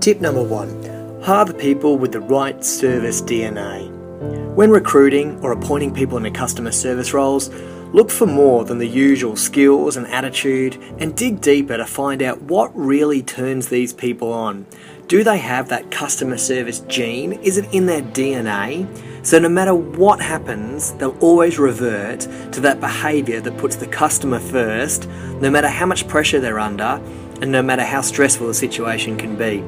Tip number 1. Hire the people with the right service DNA. When recruiting or appointing people into customer service roles, look for more than the usual skills and attitude and dig deeper to find out what really turns these people on. Do they have that customer service gene? Is it in their DNA? So no matter what happens, they'll always revert to that behaviour that puts the customer first, no matter how much pressure they're under and no matter how stressful the situation can be.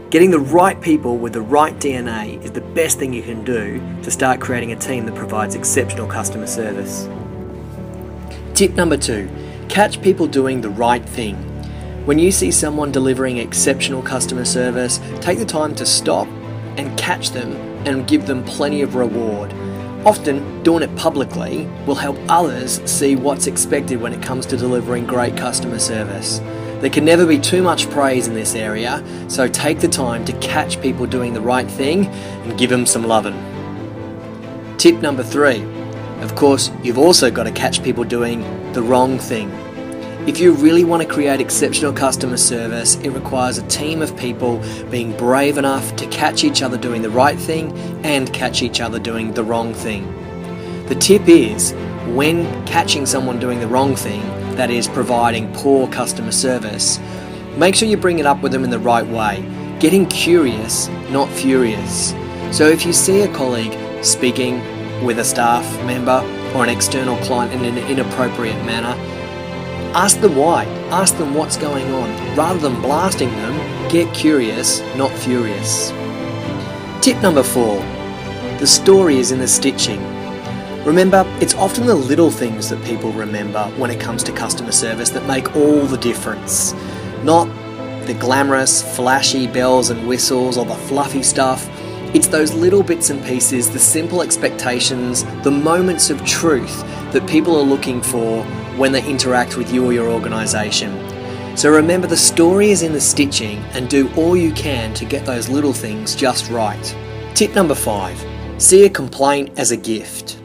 Getting the right people with the right DNA is the best thing you can do to start creating a team that provides exceptional customer service. Tip number 2, catch people doing the right thing. When you see someone delivering exceptional customer service, take the time to stop and catch them and give them plenty of reward. Often, doing it publicly will help others see what's expected when it comes to delivering great customer service. There can never be too much praise in this area, so take the time to catch people doing the right thing and give them some loving. Tip number 3. Of course, you've also got to catch people doing the wrong thing. If you really want to create exceptional customer service, it requires a team of people being brave enough to catch each other doing the right thing and catch each other doing the wrong thing. The tip is, when catching someone doing the wrong thing, that is providing poor customer service, make sure you bring it up with them in the right way, getting curious, not furious. So if you see a colleague speaking with a staff member or an external client in an inappropriate manner, ask them why, ask them what's going on. Rather than blasting them, get curious, not furious. Tip number 4, the story is in the stitching. Remember, it's often the little things that people remember when it comes to customer service that make all the difference. Not the glamorous, flashy bells and whistles or the fluffy stuff. It's those little bits and pieces, the simple expectations, the moments of truth that people are looking for when they interact with you or your organisation. So remember, the story is in the stitching and do all you can to get those little things just right. Tip number 5, see a complaint as a gift.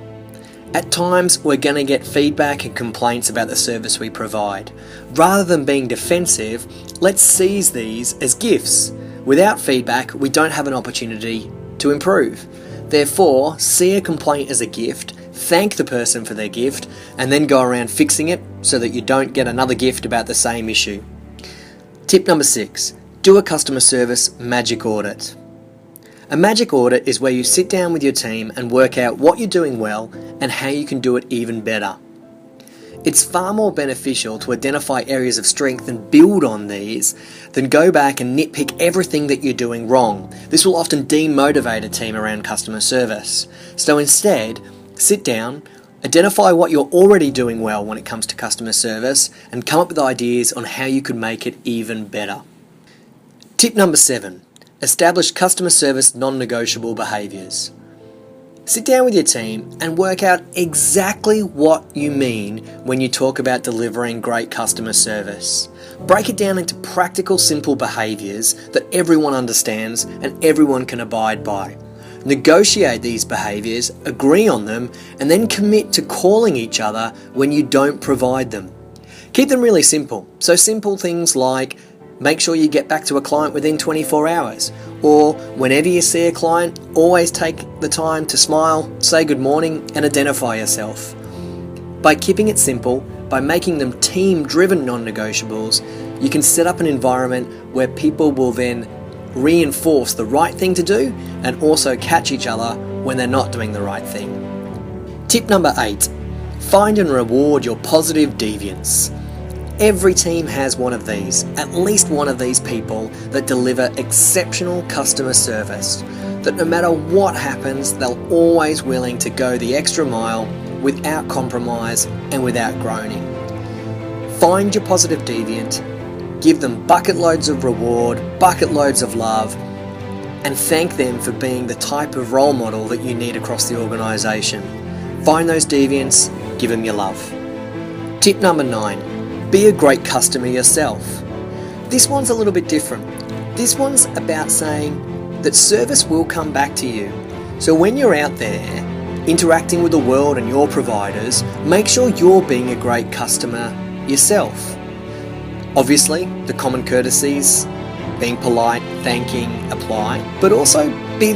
At times, we're going to get feedback and complaints about the service we provide. Rather than being defensive, let's seize these as gifts. Without feedback, we don't have an opportunity to improve. Therefore, see a complaint as a gift, thank the person for their gift, and then go around fixing it so that you don't get another gift about the same issue. Tip number 6, do a customer service magic audit. A magic audit is where you sit down with your team and work out what you're doing well and how you can do it even better. It's far more beneficial to identify areas of strength and build on these than go back and nitpick everything that you're doing wrong. This will often demotivate a team around customer service. So instead, sit down, identify what you're already doing well when it comes to customer service, and come up with ideas on how you could make it even better. Tip number 7. Establish customer service non-negotiable behaviours. Sit down with your team and work out exactly what you mean when you talk about delivering great customer service. Break it down into practical, simple behaviours that everyone understands and everyone can abide by. Negotiate these behaviours, agree on them, and then commit to calling each other when you don't provide them. Keep them really simple. So simple things like, make sure you get back to a client within 24 hours. Or whenever you see a client, always take the time to smile, say good morning, and identify yourself. By keeping it simple, by making them team-driven non-negotiables, you can set up an environment where people will then reinforce the right thing to do and also catch each other when they're not doing the right thing. Tip number 8, find and reward your positive deviants. Every team has one of these, at least one of these people that deliver exceptional customer service, that no matter what happens, they're always willing to go the extra mile without compromise and without groaning. Find your positive deviant, give them bucket loads of reward, bucket loads of love, and thank them for being the type of role model that you need across the organisation. Find those deviants, give them your love. Tip number 9. Be a great customer yourself. This one's a little bit different. This one's about saying that service will come back to you. So when you're out there interacting with the world and your providers, make sure you're being a great customer yourself. Obviously, the common courtesies being polite, thanking, apply, but also be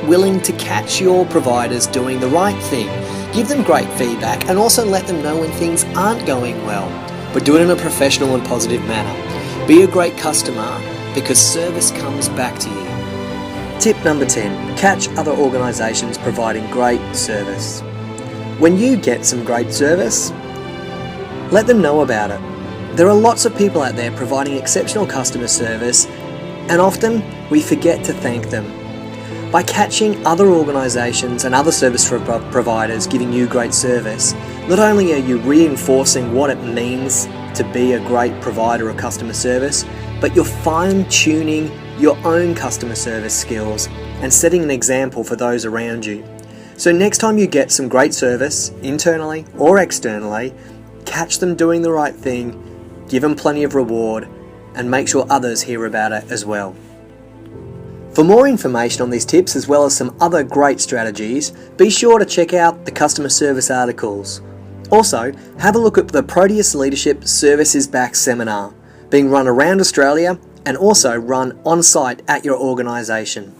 willing to catch your providers doing the right thing. Give them great feedback and also let them know when things aren't going well, but do it in a professional and positive manner. Be a great customer because service comes back to you. Tip number 10, catch other organisations providing great service. When you get some great service, let them know about it. There are lots of people out there providing exceptional customer service, and often we forget to thank them. By catching other organisations and other service providers giving you great service, not only are you reinforcing what it means to be a great provider of customer service, but you're fine-tuning your own customer service skills and setting an example for those around you. So next time you get some great service, internally or externally, catch them doing the right thing, give them plenty of reward, and make sure others hear about it as well. For more information on these tips as well as some other great strategies, be sure to check out the customer service articles. Also, have a look at the Proteus Leadership Service is Back seminar, being run around Australia and also run on-site at your organisation.